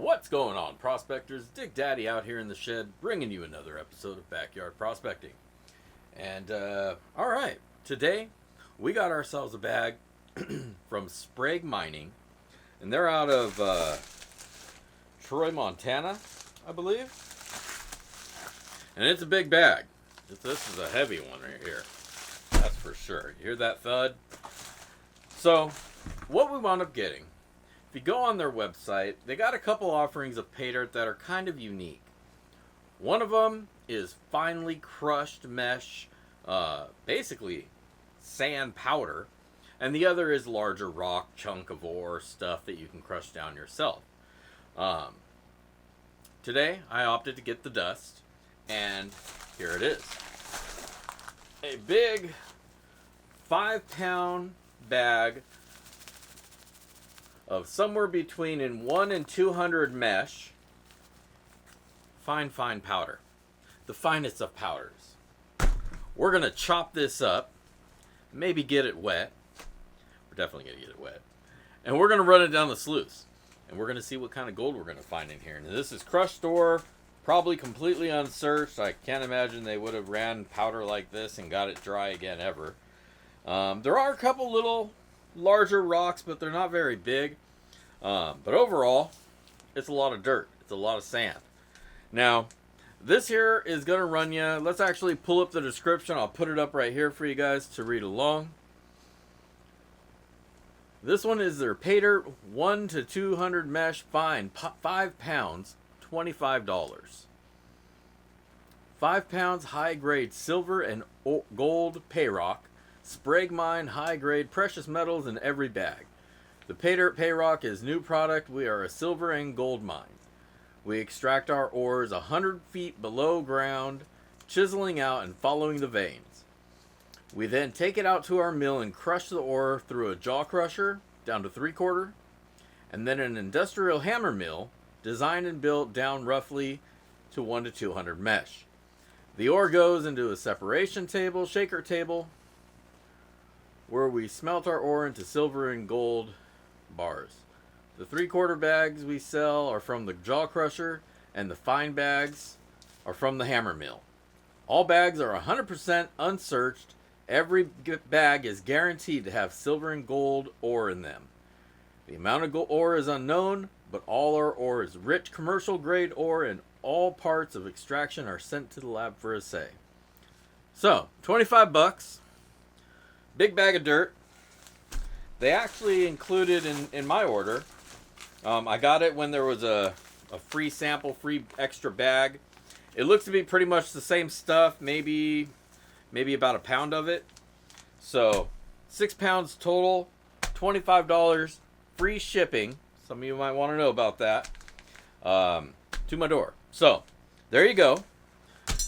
What's going on, prospectors? Dick Daddy out here in the shed, bringing you another episode of Backyard Prospecting. And, alright, today we got ourselves a bag from Sprague Mining, and they're out of Troy, Montana, I believe. And it's a big bag. This is a heavy one right here. That's for sure. You hear that thud? So, what we wound up getting, if you go on their website, they got a couple offerings of paydirt that are kind of unique. One of them is finely crushed mesh, basically sand powder, and the other is larger rock, chunk of ore, stuff that you can crush down yourself. Today, I opted to get the dust, and here it is. A big 5-pound bag of somewhere between 1 and 200 mesh, fine powder. The finest of powders. We're going to chop this up, maybe get it wet. We're definitely going to get it wet. And we're going to run it down the sluice. And we're going to see what kind of gold we're going to find in here. Now, this is crushed ore, probably completely unsearched. I can't imagine they would have ran powder like this and got it dry again ever. There are a couple little larger rocks, but they're not very big. But overall, it's a lot of dirt. It's a lot of sand. Now, this here is going to run you. Let's actually pull up the description. I'll put it up right here for you guys to read along. This one is their paydirt 1 to 200 mesh fine, 5 pounds, $25. 5 pounds high grade silver and gold pay rock. Sprague mine high grade precious metals in every bag. The paydirt pay rock is new product. We are a silver and gold mine. We extract our ores 100 feet below ground, chiseling out and following the veins. We then take it out to our mill and crush the ore through a jaw crusher down to 3/4, and then an industrial hammer mill designed and built down roughly to 1 to 200 mesh. The ore goes into a separation table, shaker table, where we smelt our ore into silver and gold bars. The 3/4 bags we sell are from the jaw crusher, and the fine bags are from the hammer mill. All bags are 100% unsearched. Every bag is guaranteed to have silver and gold ore in them. The amount of gold ore is unknown, but all our ore is rich commercial grade ore, and all parts of extraction are sent to the lab for assay. So, 25 bucks. Big bag of dirt. They actually included in my order, I got it when there was a free sample, free extra bag. It looks to be pretty much the same stuff, maybe about a pound of it. So 6 pounds total, $25, free shipping. Some of you might want to know about that, to my door. So there you go.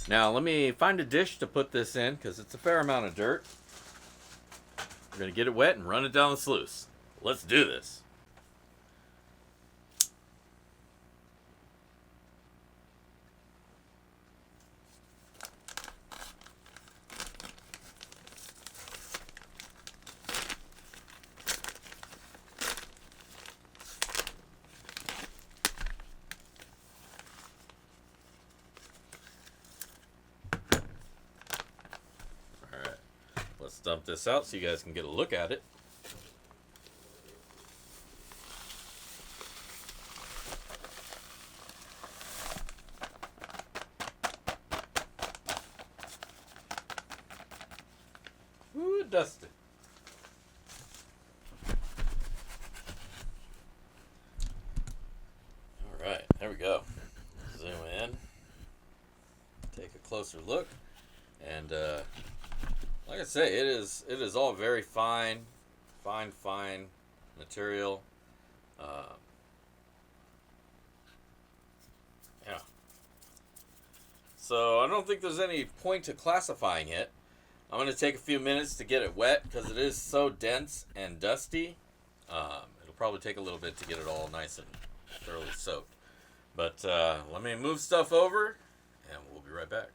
Now let me find a dish to put this in, because it's a fair amount of dirt. We're going to get it wet and run it down the sluice. Let's do this. Let's dump this out so you guys can get a look at it. Ooh, dusted. Alright, there we go. Zoom in. Take a closer look. And like I say, it is all very fine material. Yeah. So I don't think there's any point to classifying it. I'm going to take a few minutes to get it wet because it is so dense and dusty. It'll probably take a little bit to get it all nice and thoroughly soaked. But let me move stuff over, and we'll be right back.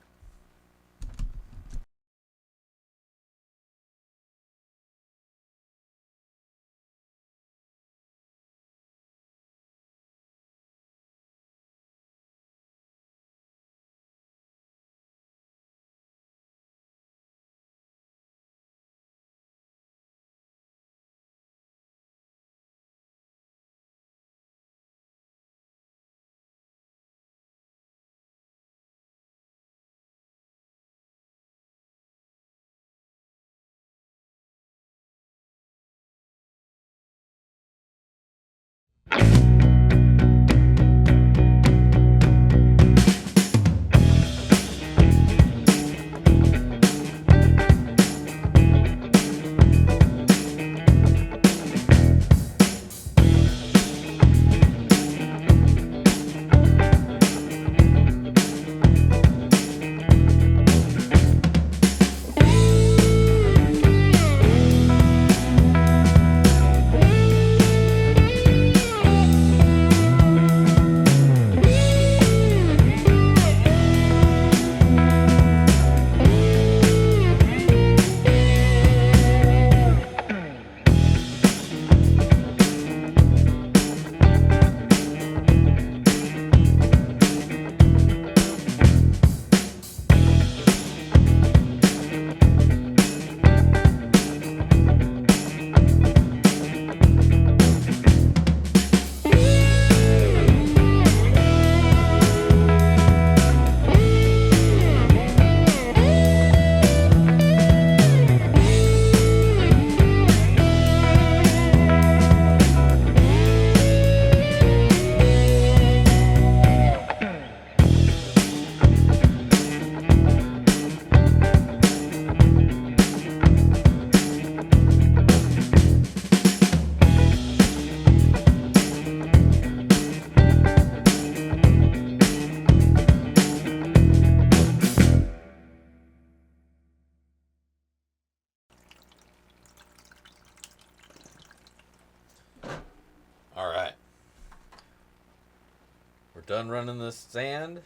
done running this sand,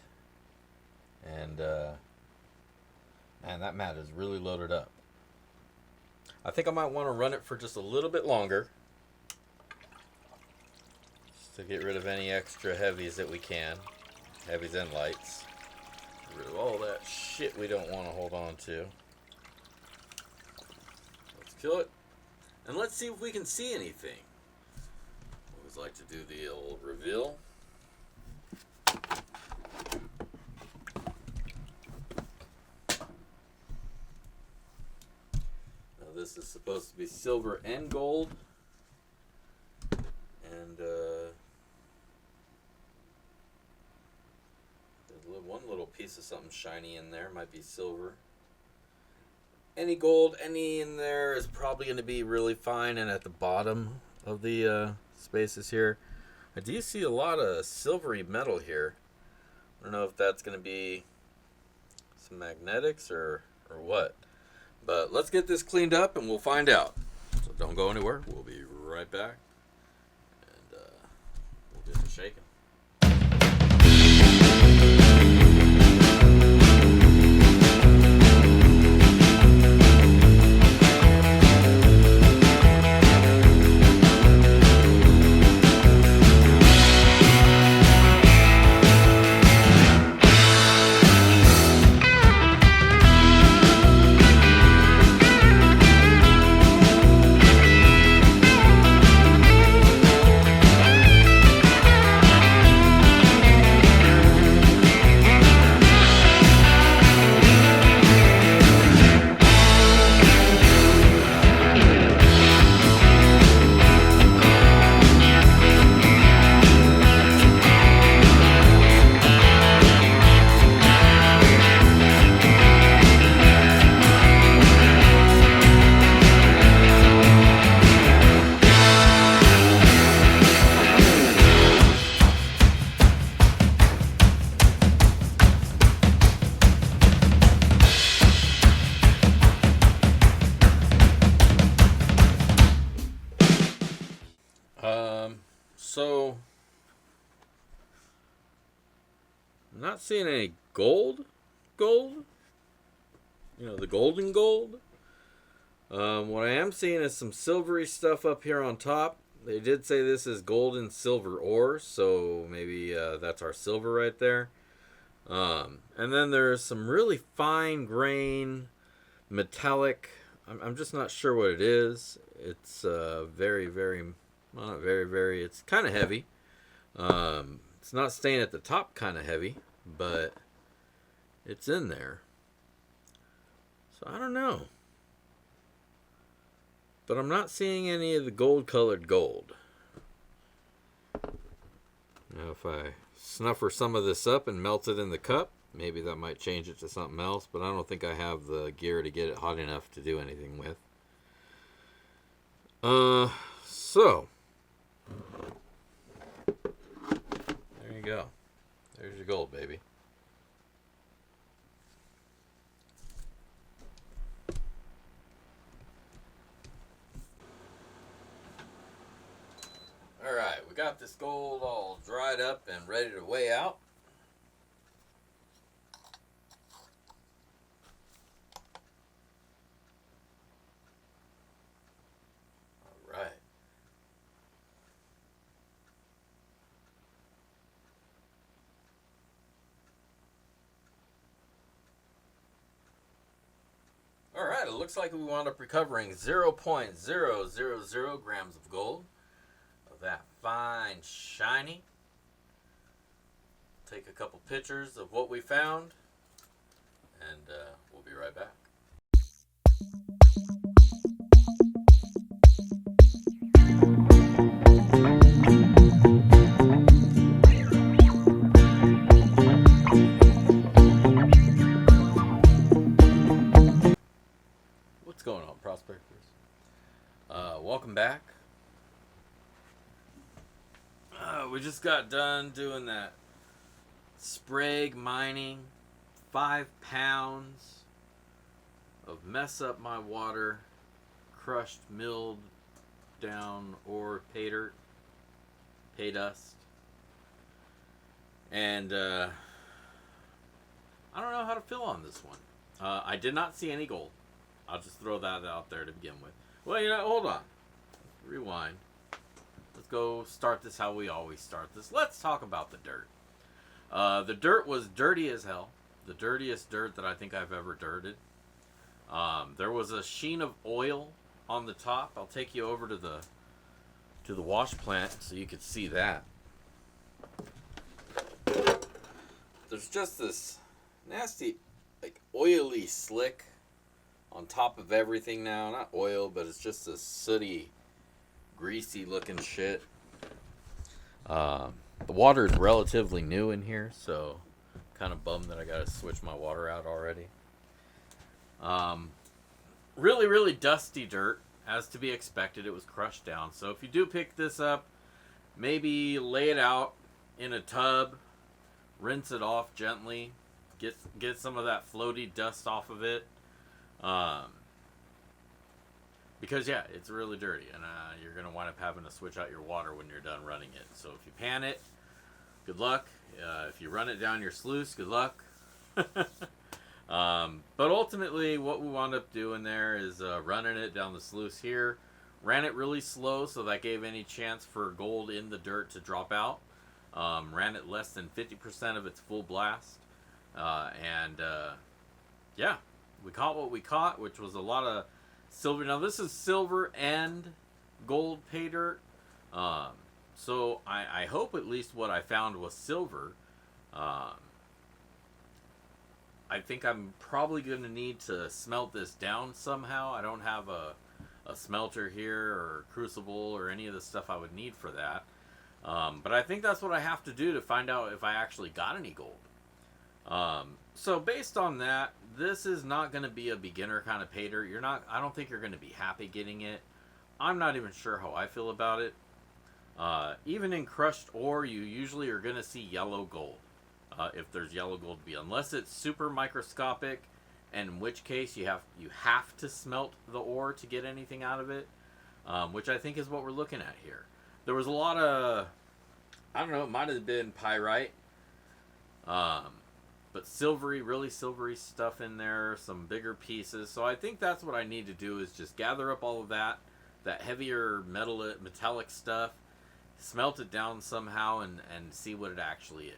and man, that mat is really loaded up. I think I might want to run it for just a little bit longer, just to get rid of any extra heavies that we can, heavies and lights. Get rid of all that shit we don't want to hold on to. Let's kill it, and let's see if we can see anything. Always like to do the old reveal. This is supposed to be silver and gold, and there's one little piece of something shiny in there. Might be silver. Any gold, any in there is probably going to be really fine. And at the bottom of the spaces here, I do see a lot of silvery metal here. I don't know if that's going to be some magnetics or what. But let's get this cleaned up and we'll find out. So don't go anywhere. We'll be right back. And we'll get to shaking. So I'm not seeing any gold, you know, the golden gold. What I am seeing is some silvery stuff up here on top. They did say this is gold and silver ore, so maybe that's our silver right there. And then there's some really fine grain metallic. I'm just not sure what it is. It's very, well, not very, it's kind of heavy. It's not staying at the top kind of heavy, but it's in there. So I don't know. But I'm not seeing any of the gold-colored gold. Now if I snuffer some of this up and melt it in the cup, maybe that might change it to something else, but I don't think I have the gear to get it hot enough to do anything with. So there you go. There's your gold, baby. Alright, we got this gold all dried up and ready to weigh out. Alright. Alright, it looks like we wound up recovering 0.000 grams of gold. That fine, shiny. Take a couple pictures of what we found, and we'll be right back. What's going on, prospectors? Welcome back. We just got done doing that Sprague mining, 5 pounds of mess up my water, crushed, milled down ore, pay dirt, pay dust. And I don't know how to feel on this one. I did not see any gold. I'll just throw that out there to begin with. Well, hold on. Rewind. Let's go start this how we always start this. Let's talk about the dirt. The dirt was dirty as hell. The dirtiest dirt that I think I've ever dirted. There was a sheen of oil on the top. I'll take you over to the wash plant so you could see that. There's just this nasty, like, oily slick on top of everything now. Not oil, but it's just a sooty, greasy looking shit. The water is relatively new in here, so kind of bummed that I gotta switch my water out already. Really, really dusty dirt, as to be expected. It was crushed down. So if you do pick this up, maybe lay it out in a tub, rinse it off gently, get some of that floaty dust off of it. Because yeah, it's really dirty, and you're gonna wind up having to switch out your water when you're done running it. So if you pan it, good luck. If you run it down your sluice, good luck. But ultimately, what we wound up doing there is running it down the sluice here. Ran it really slow, so that gave any chance for gold in the dirt to drop out. Ran it less than 50% of its full blast. Yeah, we caught what we caught, which was a lot of silver. Now, this is silver and gold pay dirt. So I hope at least what I found was silver. I think I'm probably going to need to smelt this down somehow. I don't have a smelter here or crucible or any of the stuff I would need for that. But I think that's what I have to do to find out if I actually got any gold. So based on that, this is not going to be a beginner kind of pay dirt. I don't think you're going to be happy getting it. I'm not even sure how I feel about it. Even in crushed ore, you usually are going to see yellow gold. If there's yellow gold to be, unless it's super microscopic, and in which case you have to smelt the ore to get anything out of it, which I think is what we're looking at here. There was a lot of, I don't know, it might have been pyrite, but silvery, really silvery stuff in there, some bigger pieces. So I think that's what I need to do, is just gather up all of that heavier metallic stuff, smelt it down somehow, and see what it actually is.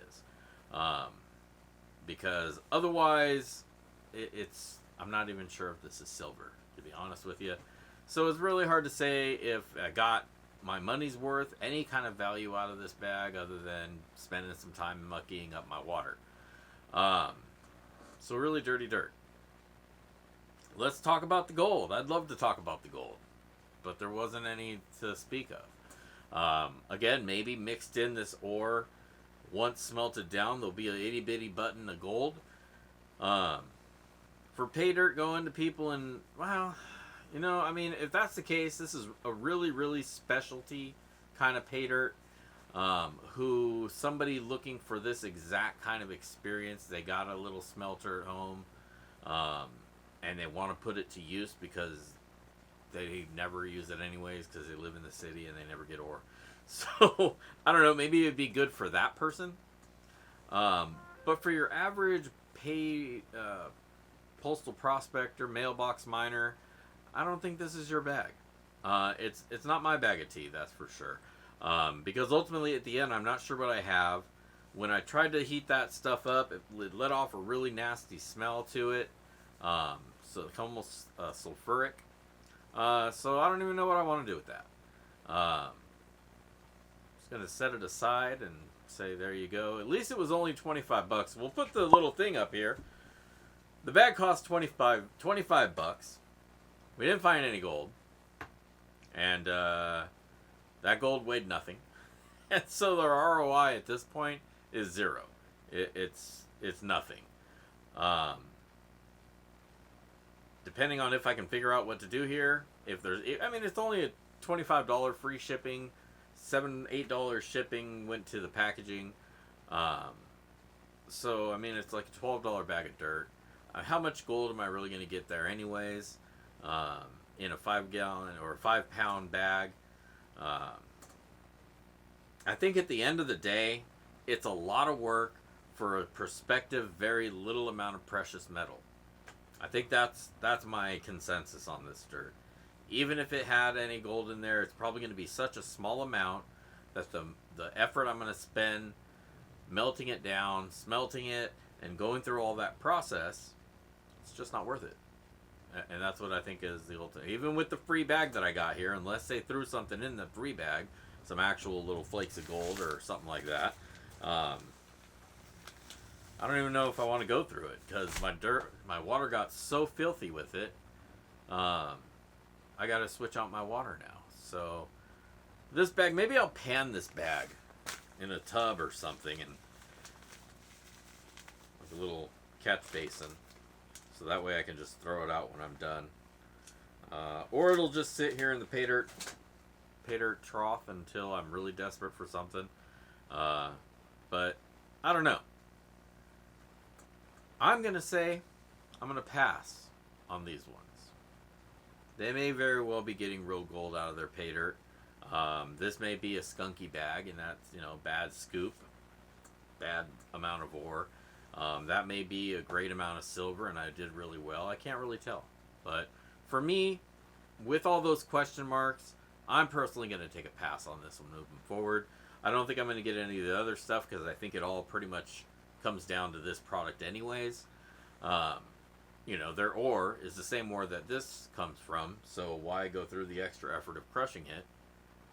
Because otherwise, I'm not even sure if this is silver, to be honest with you. So it's really hard to say if I got my money's worth, any kind of value out of this bag, other than spending some time mucking up my water. So really dirty dirt. Let's talk about the gold. I'd love to talk about the gold, but there wasn't any to speak of. Again, maybe mixed in this ore. Once smelted down, there'll be an itty bitty button of gold. For pay dirt going to people, and well, I mean, if that's the case, this is a really, really specialty kind of pay dirt. Who somebody looking for this exact kind of experience, they got a little smelter at home, and they want to put it to use because they never use it anyways because they live in the city and they never get ore. So, I don't know, maybe it'd be good for that person. But for your average postal prospector, mailbox miner, I don't think this is your bag. It's not my bag of tea, that's for sure. Because ultimately at the end, I'm not sure what I have. When I tried to heat that stuff up, it let off a really nasty smell to it. So it's almost sulfuric. So I don't even know what I want to do with that. Gonna set it aside and say there you go. At least it was only $25. We'll put the little thing up here. The bag cost $25. We didn't find any gold, and that gold weighed nothing, and so the ROI at this point is zero. It's nothing. Depending on if I can figure out what to do here, it's only a $25 free shipping. $7-8 shipping went to the packaging. So, I mean, it's like a $12 bag of dirt. How much gold am I really going to get there anyways? In a 5-gallon or 5-pound bag. I think at the end of the day, it's a lot of work for a prospective very little amount of precious metal. I think that's my consensus on this dirt. Even if it had any gold in there, it's probably going to be such a small amount that the effort I'm going to spend melting it down, smelting it, and going through all that process, it's just not worth it. And that's what I think is the ultimate. Even with the free bag that I got here, unless they threw something in the free bag, some actual little flakes of gold or something like that, I don't even know if I want to go through it, because my water got so filthy with it. I got to switch out my water now. So this bag, maybe I'll pan this bag in a tub or something, and like a little catch basin, so that way I can just throw it out when I'm done. Or it'll just sit here in the paydirt trough until I'm really desperate for something. But I don't know. I'm going to say I'm going to pass on these ones. They may very well be getting real gold out of their paydirt. This may be a skunky bag, and that's, bad scoop, bad amount of ore. That may be a great amount of silver, and I did really well. I can't really tell. But for me, with all those question marks, I'm personally going to take a pass on this one moving forward. I don't think I'm going to get any of the other stuff, because I think it all pretty much comes down to this product anyways. Their ore is the same ore that this comes from, so why go through the extra effort of crushing it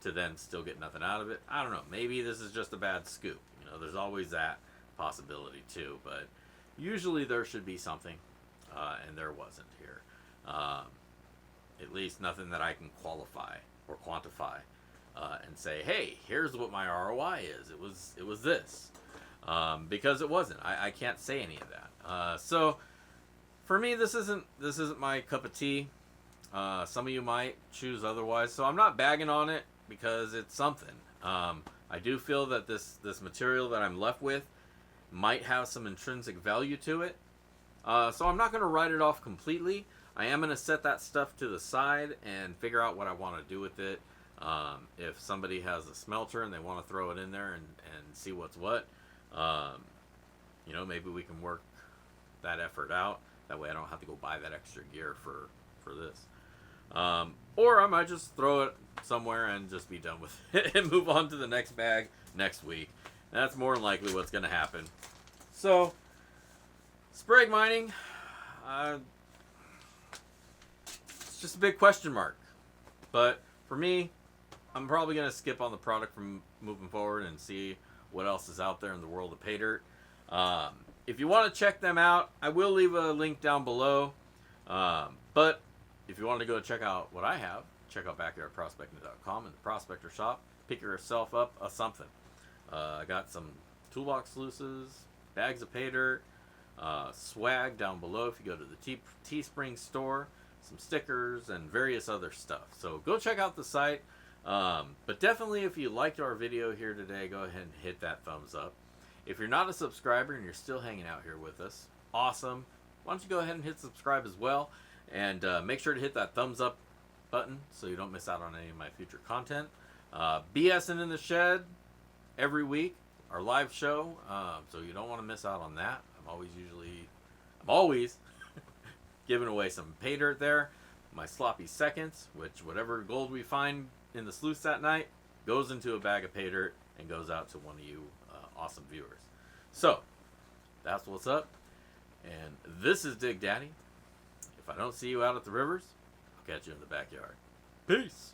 to then still get nothing out of it? I don't know. Maybe this is just a bad scoop. There's always that possibility too, but usually there should be something, and there wasn't here. At least nothing that I can qualify or quantify and say, hey, here's what my ROI is. It was this, because it wasn't. I can't say any of that. So for me, this isn't my cup of tea. Some of you might choose otherwise, so I'm not bagging on it because it's something. I do feel that this material that I'm left with might have some intrinsic value to it. So I'm not going to write it off completely. I am going to set that stuff to the side and figure out what I want to do with it. If somebody has a smelter and they want to throw it in there and see what's what, maybe we can work that effort out. That way I don't have to go buy that extra gear for this. Or I might just throw it somewhere and just be done with it and move on to the next bag next week. That's more than likely what's going to happen. So, Sprague mining, it's just a big question mark. But for me, I'm probably going to skip on the product from moving forward and see what else is out there in the world of paydirt. If you want to check them out, I will leave a link down below. But if you want to go check out what I have, check out backyardprospecting.com in the prospector shop. Pick yourself up a something. I got some toolbox sluices, bags of paydirt, swag down below if you go to the Teespring store, some stickers, and various other stuff. So go check out the site. But definitely, if you liked our video here today, go ahead and hit that thumbs up. If you're not a subscriber and you're still hanging out here with us, awesome. Why don't you go ahead and hit subscribe as well, and make sure to hit that thumbs up button so you don't miss out on any of my future content. BSing in the Shed every week, our live show, so you don't want to miss out on that. I'm always giving away some pay dirt there. My sloppy seconds, which whatever gold we find in the sluice that night goes into a bag of pay dirt and goes out to one of you awesome viewers. So that's what's up, and this is Dig Daddy. If I don't see you out at the rivers, I'll catch you in the backyard. Peace.